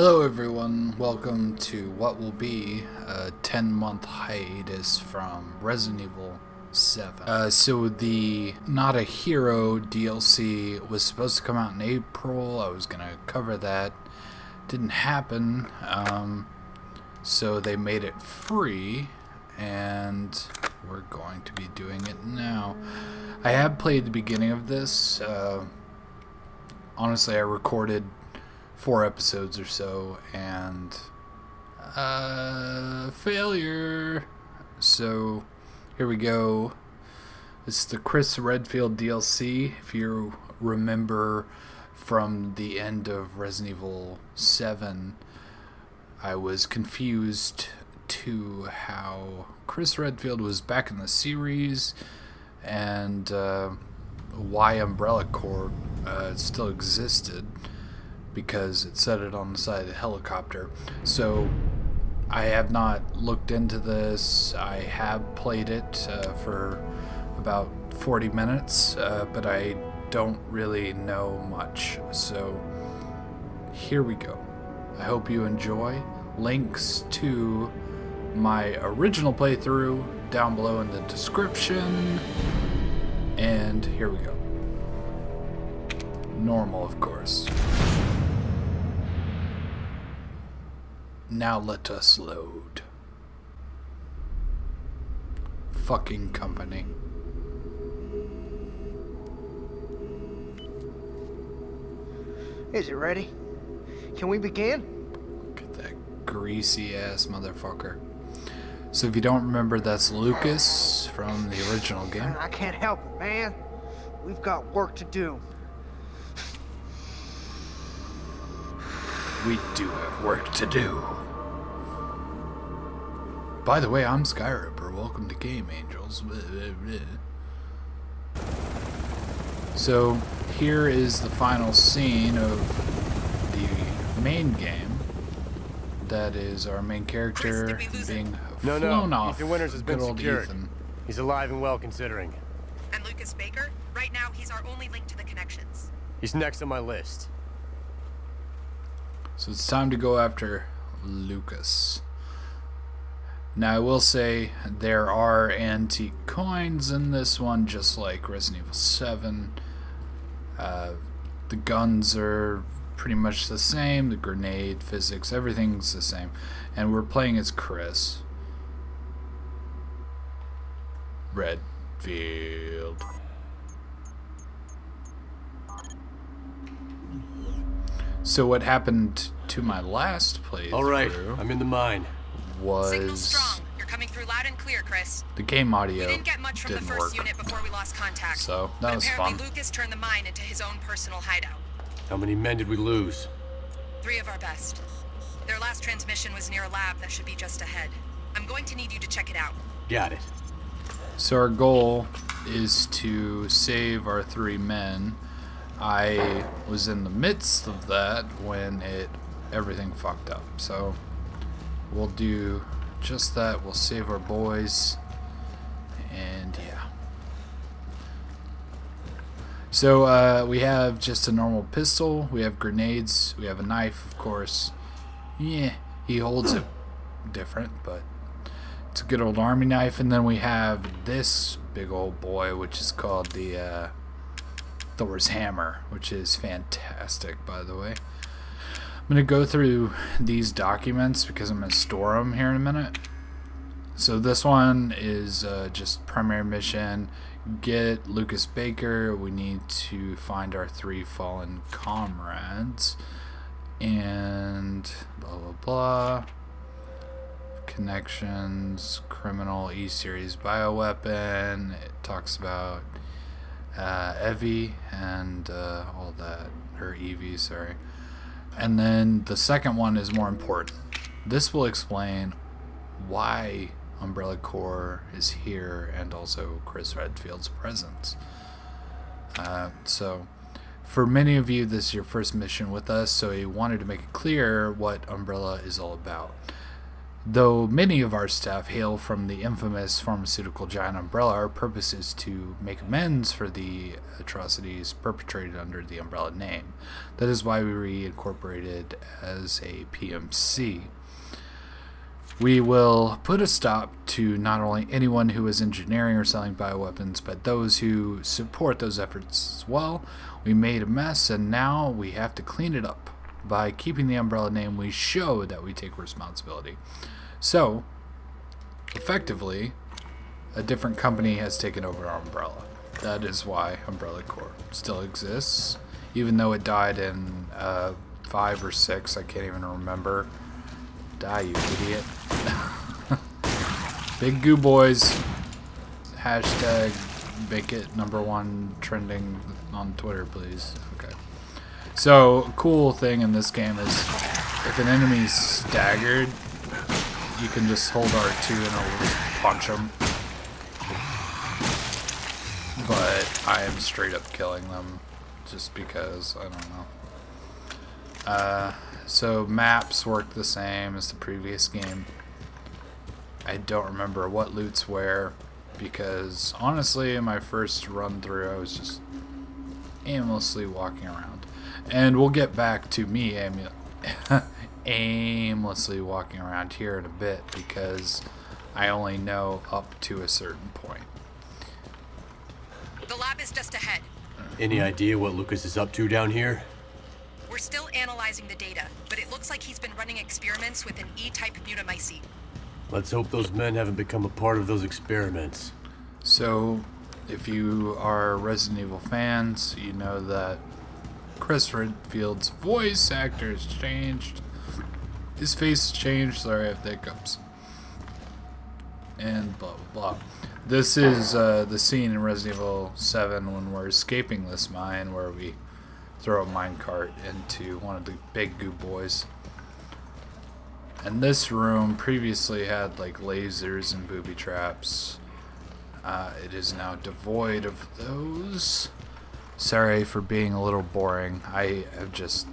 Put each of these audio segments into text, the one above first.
Hello everyone, welcome to what will be a 10-month hiatus from Resident Evil 7. So the Not a Hero DLC was supposed to come out in April. I was going to cover that. Didn't happen, so they made it free, and we're going to be doing it now. I have played the beginning of this. Honestly, I recorded 4 episodes or so, and failure. So here we go. This is the Chris Redfield DLC. If you remember from the end of Resident Evil 7, I was confused to how Chris Redfield was back in the series, and why Umbrella Corp still existed, because it said it on the side of the helicopter. So I have not looked into this. I have played it for about 40 minutes, but I don't really know much. So here we go. I hope you enjoy. Links to my original playthrough down below in the description. And here we go. Normal, of course. Now let us load. Fucking company. Is it ready? Can we begin? Look at that greasy ass motherfucker. So if you don't remember, that's Lucas from the original game. I can't help it, man. We've got work to do. We do have work to do. By the way, I'm Skyripper. Welcome to Game Angels. So here is the final scene of the main game. That is our main character being flown off. Ethan Winters has been Good old secured. Ethan. He's alive and well, considering. And Lucas Baker? Right now, he's our only link to the connections. He's next on my list. So it's time to go after Lucas. Now I will say there are antique coins in this one, just like Resident Evil 7. The guns are pretty much the same, the grenade physics, everything's the same. And we're playing as Chris Redfield. So what happened to my last playthrough? All right, I'm in the mine. Signal Was strong. You're coming through loud and clear, Chris. the game audio We didn't get much from the didn't first work. unit before we lost contact. So that but was apparently fun. Lucas turned the mine into his own personal hideout. How many men did we lose? 3 of our best. Their last transmission was near a lab that should be just ahead. I'm going to need you to check it out. Got it. So our goal is to save our 3 men. I was in the midst of that when everything fucked up. So we'll do just that. We'll save our boys. And yeah. So we have just a normal pistol. We have grenades. We have a knife, of course. Yeah, he holds it different, but it's a good old army knife. And then we have this big old boy, which is called the Thor's hammer, which is fantastic, by the way. I'm going to go through these documents because I'm going to store them here in a minute. So this one is just primary mission. Get Lucas Baker. We need to find our 3 fallen comrades. And blah, blah, blah. Connections, criminal, E-Series bioweapon. It talks about Evie and all that, or Evie, sorry. And then the second one is more important. This will explain why Umbrella Corps is here, and also Chris Redfield's presence. So for many of you, this is your first mission with us, so he wanted to make it clear what Umbrella is all about. Though many of our staff hail from the infamous pharmaceutical giant Umbrella, our purpose is to make amends for the atrocities perpetrated under the Umbrella name. That is why we reincorporated as a PMC. We will put a stop to not only anyone who is engineering or selling bioweapons, but those who support those efforts as well. We made a mess, and now we have to clean it up. By keeping the Umbrella name, we show that we take responsibility. So, effectively, a different company has taken over our Umbrella. That is why Umbrella Corp still exists, even though it died in 5 or 6, I can't even remember. Die, you idiot. Big Goo Boys. Hashtag make it #1 trending on Twitter, please. Okay. So, a cool thing in this game is if an enemy's staggered, you can just hold R2 and it'll just punch them. But I am straight up killing them just because, I don't know. So maps work the same as the previous game. I don't remember what loot's where because honestly in my first run through I was just aimlessly walking around. And we'll get back to me aimlessly walking around here in a bit because I only know up to a certain point. The lab is just ahead. Any idea what Lucas is up to down here? We're still analyzing the data, but it looks like he's been running experiments with an E-type mutamycete. Let's hope those men haven't become a part of those experiments. So, if you are Resident Evil fans, you know that Chris Redfield's voice actor has changed. His face has changed, sorry I have the hiccups. And blah blah blah. This is the scene in Resident Evil 7 when we're escaping this mine where we throw a minecart into one of the big Goo Boys. And this room previously had like lasers and booby traps. It is now devoid of those. Sorry for being a little boring. I just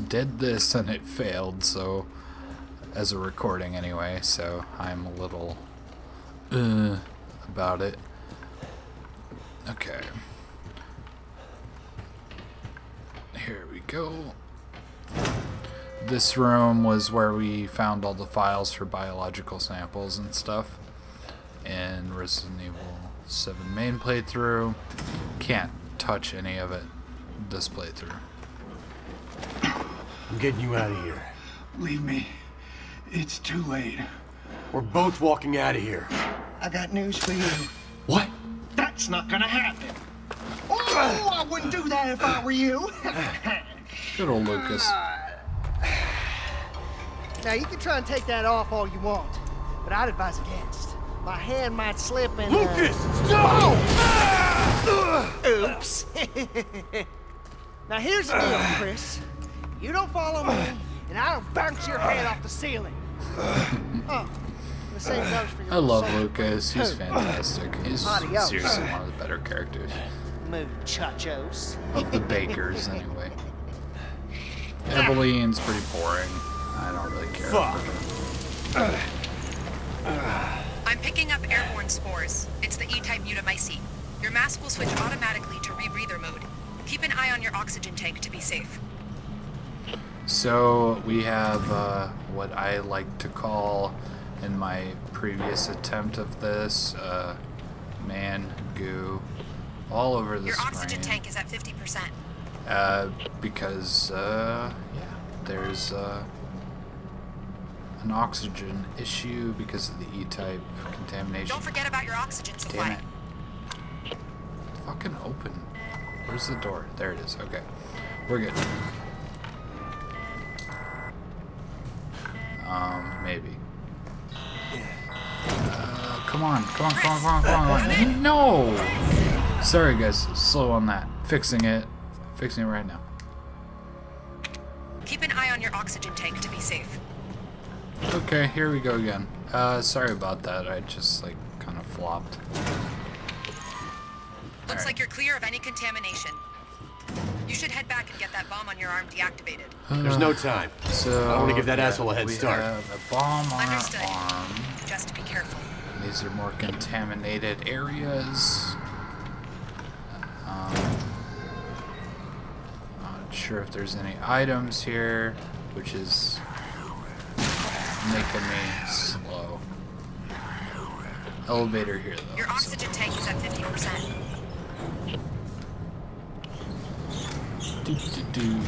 did this and it failed, so as a recording anyway, so I'm a little about it. Okay. Here we go. This room was where we found all the files for biological samples and stuff in Resident Evil 7 main playthrough. Can't touch any of it this playthrough. I'm getting you out of here. Leave me. It's too late. We're both walking out of here. I got news for you. What? That's not gonna happen. Oh, I wouldn't do that if I were you. Good old Lucas. Now, you can try and take that off all you want, but I'd advise against. My hand might slip and... Lucas! Oops. Now, here's the deal, Chris. You don't follow me, and I don't bounce your head off the ceiling. Oh, the same goes for your I love son. Lucas. He's fantastic. He's Adios. seriously one of the better characters. Muchachos. Of the Bakers, anyway. Eveline's pretty boring. I don't really care about her. I'm picking up airborne spores. It's the E-type mutamycete. Your mask will switch automatically to rebreather mode. Keep an eye on your oxygen tank to be safe. So we have what I like to call, in my previous attempt of this, man goo all over the Your screen. oxygen tank is at 50%. Because yeah, there's an oxygen issue because of the E-type contamination. Don't forget about your oxygen supply. Damn it. Fucking open. Where's the door? There it is. Okay. We're good. Maybe. Come on. Come on. No! Sorry, guys. Slow on that. Fixing it right now. Keep an eye on your oxygen tank to be safe. Okay, here we go again. Sorry about that. I just, like, kind of flopped. Looks like you're clear of any contamination. You You should head back and get that bomb on your arm deactivated. There's no time. So I want to give that yeah, asshole a head we start. have a bomb on Understood. our arm. Just be careful. These are more contaminated areas. Not sure if there's any items here, which is making me slow. Elevator here though. Your so- oxygen tank is at 50%. Do.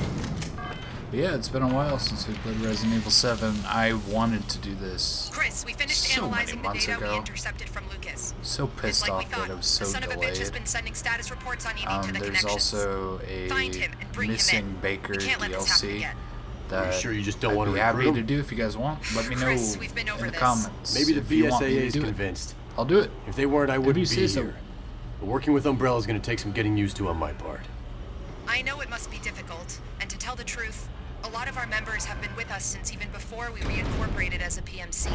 Yeah, it's been a while since we played Resident Evil 7. I wanted to do this. Chris, we finished So many analyzing the months data ago. we intercepted from Lucas. So It's pissed like we off thought. that it was so the son of a bitch has delayed. been sending status reports on EV to the There's connections. also a Find him and bring him missing in. Baker We can't let this happen DLC again. that Are you sure you just don't I'd want to be recruit happy him? to do if you guys want. Let me know Chris, we've been in over the this. comments. Maybe the if you want me BSAA to is do it. convinced. I'll do it. If they weren't, I wouldn't you be say so. here. But working with Umbrella is going to take some getting used to on my part. I know it must be difficult, and to tell the truth, a lot of our members have been with us since even before we reincorporated as a PMC.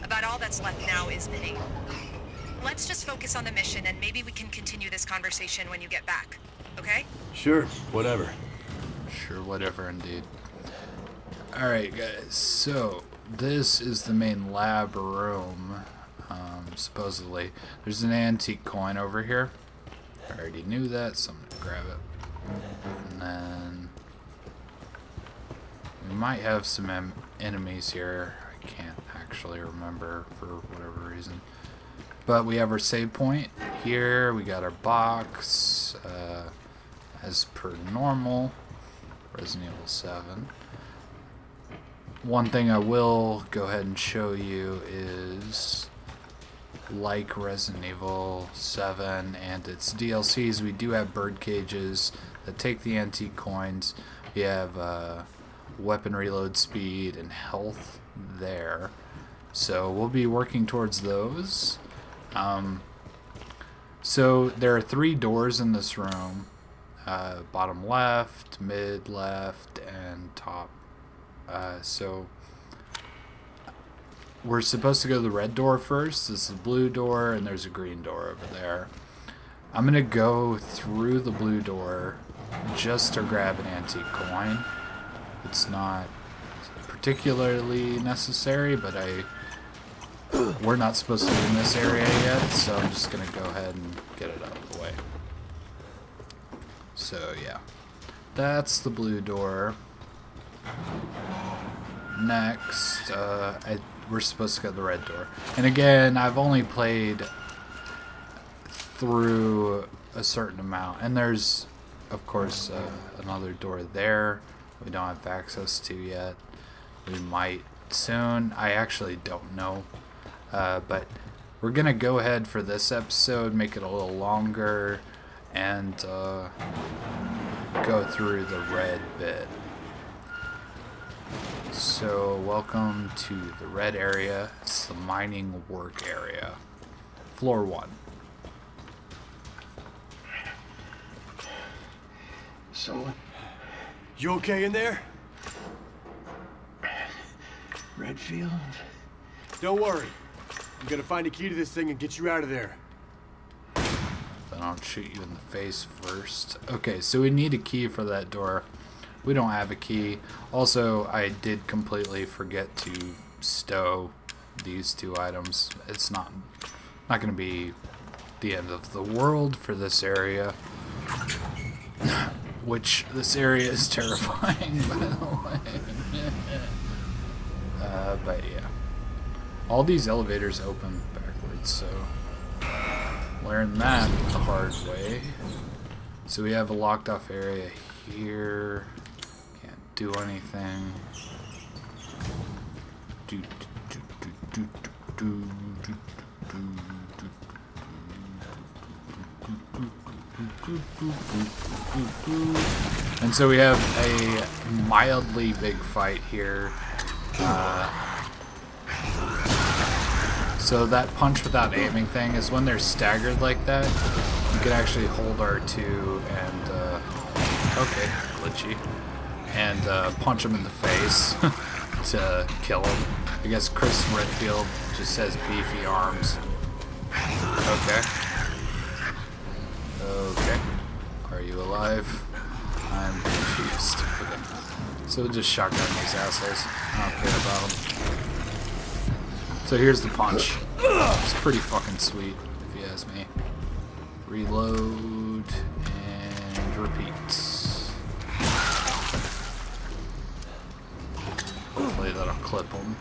About all that's left now is the name. Let's just focus on the mission, and maybe we can continue this conversation when you get back, okay? Sure, whatever. Sure, whatever, indeed. Alright, guys, so this is the main lab room, supposedly. There's an antique coin over here. I already knew that, so I'm going to grab it. And then we might have some enemies here. I can't actually remember for whatever reason. But we have our save point here. We got our box, as per normal. Resident Evil 7. One thing I will go ahead and show you is, like Resident Evil 7 and its DLCs, we do have bird cages that take the antique coins. We have weapon reload speed and health there. So we'll be working towards those. So there are 3 doors in this room. Bottom left, mid left, and top. So we're supposed to go to the red door first. This is the blue door, and there's a green door over there. I'm going to go through the blue door just to grab an antique coin. It's not particularly necessary, but we're not supposed to be in this area yet, so I'm just going to go ahead and get it out of the way. So yeah, that's the blue door. Next, we're supposed to go to the red door. And again, I've only played through a certain amount. And there's, of course, another door there we don't have access to yet. We might soon. I actually don't know. But we're going to go ahead for this episode, make it a little longer, and go through the red bit. So, welcome to the red area. It's the mining work area. Floor 1. Someone. You okay in there? Redfield? Don't worry. I'm gonna find a key to this thing and get you out of there. Then I'll shoot you in the face first. Okay, so we need a key for that door. We don't have a key. Also, I did completely forget to stow these 2 items. It's not going to be the end of the world for this area. Which, this area is terrifying, by the way. But yeah. All these elevators open backwards, so learn that the hard way. So we have a locked off area here. Can't do anything. And so we have a mildly big fight here. So that punch without aiming thing is when they're staggered like that. You can actually hold R2 and, okay, glitchy, and punch him in the face to kill him. I guess Chris Redfield just has beefy arms. Okay. Okay. Are you alive? I'm confused. Okay. So we'll just shotgun these assholes. I don't care about them. So here's the punch. It's pretty fucking sweet, if you ask me. Reload and repeat. Hopefully that'll clip them.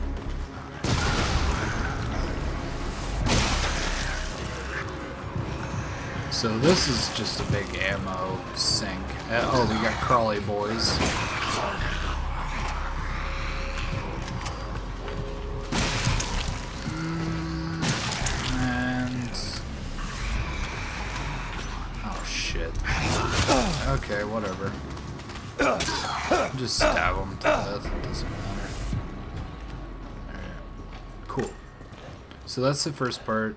So this is just a big ammo sink. Oh, we got crawly boys. And oh shit. Okay, whatever. Just stab them to death. It doesn't matter. Alright. Cool. So that's the first part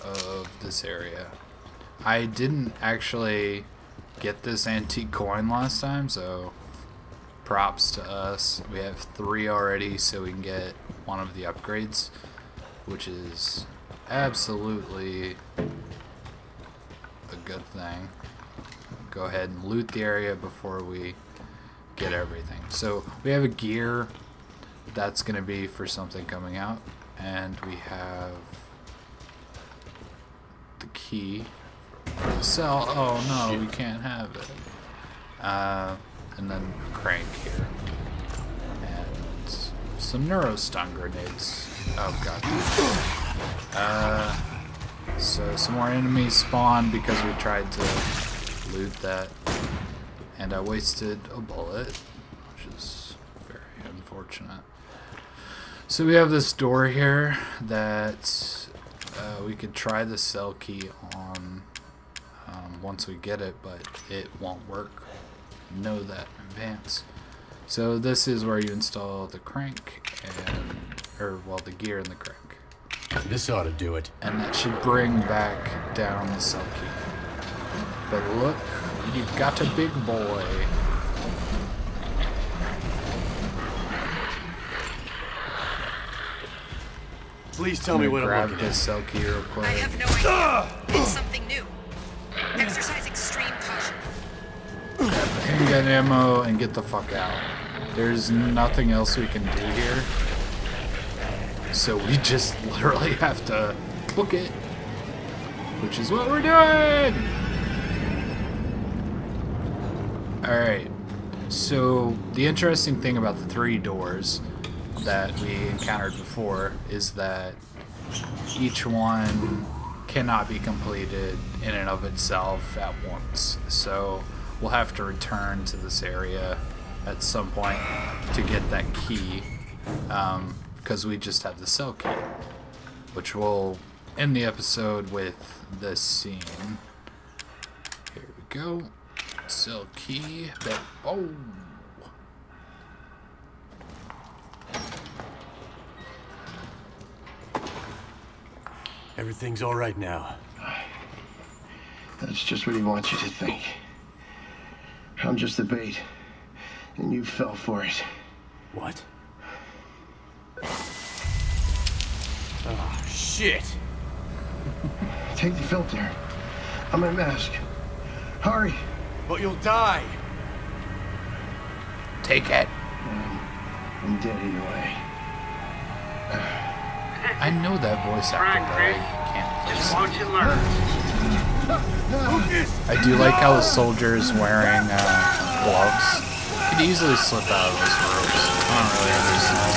of this area. I didn't actually get this antique coin last time, so props to us. We have 3 already, so we can get one of the upgrades, which is absolutely a good thing. Go ahead and loot the area before we get everything. So we have a gear that's going to be for something coming out, and we have the key for the cell. Oh no, we can't have it. And then a crank here, and some neurostun grenades. Oh god. So some more enemies spawned because we tried to loot that, and I wasted a bullet, which is very unfortunate. So we have this door here that we could try the cell key on once we get it, but it won't work. Know that in advance. So this is where you install the crank and, the gear and the crank. This ought to do it. And that should bring back down the cell key. But look, you've got a big boy. Please tell me what I'm grab looking this cell key real quick. I have no idea. It's something new. Exercise extreme caution. Grab the handgun ammo and get the fuck out. There's nothing else we can do here. So we just literally have to book it. Which is what we're doing! Alright. So the interesting thing about the 3 doors that we encountered before is that each one cannot be completed in and of itself at once. So we'll have to return to this area at some point to get that key, because we just have the cell key, which will end the episode with this scene. Here we go. Cell key. Oh! Everything's all right now. That's just what he wants you to think. I'm just the bait, and you fell for it. What? Oh, shit! Take the filter. I'm my mask. Hurry! But you'll die! Take it! I'm dead either way. I know that voice actor, but I can't place it. Won't you learn? I do like how the soldier is wearing gloves. Could easily slip out of those ropes. I don't really understand.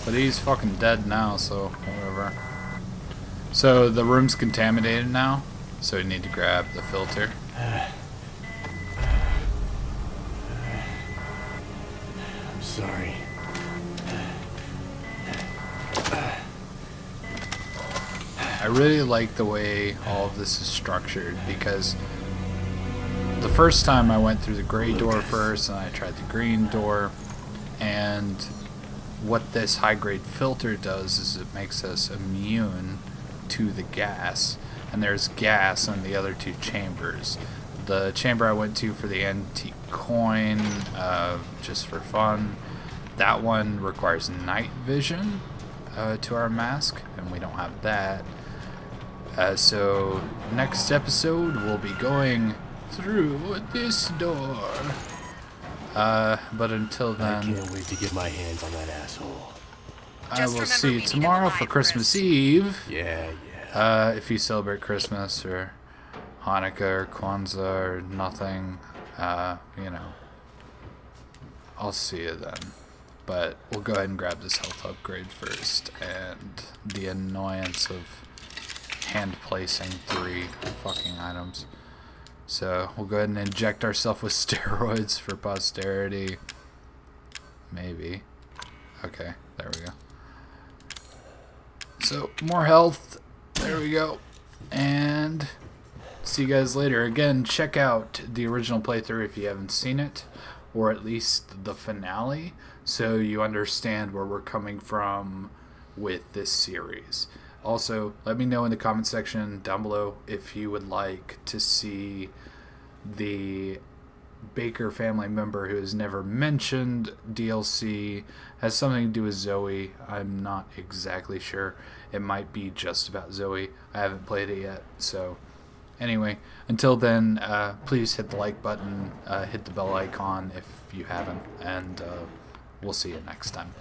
But he's fucking dead now, so whatever. So the room's contaminated now, so we need to grab the filter. I'm sorry. I really like the way all of this is structured, because the first time I went through the gray door first and I tried the green door, and what this high-grade filter does is it makes us immune to the gas, and there's gas in the other 2 chambers. The chamber I went to for the antique coin, just for fun, that one requires night vision to our mask, and we don't have that. So next episode we'll be going through this door. But until I then, can't wait to get my hands on that asshole. I Just will remember see we you need him tomorrow for alive, Christmas Chris. Eve. Yeah. If you celebrate Christmas or Hanukkah or Kwanzaa or nothing, you know, I'll see you then. But we'll go ahead and grab this health upgrade first, and the annoyance of hand placing 3 fucking items. So we'll go ahead and inject ourselves with steroids for posterity. Maybe. Okay, there we go. So more health. There we go. And see you guys later. Again, check out the original playthrough if you haven't seen it, or at least the finale, so you understand where we're coming from with this series. Also, let me know in the comment section down below if you would like to see the Baker family member who is never mentioned DLC. Has something to do with Zoe. I'm not exactly sure. It might be just about Zoe. I haven't played it yet. So anyway, until then, please hit the like button, hit the bell icon if you haven't, and we'll see you next time.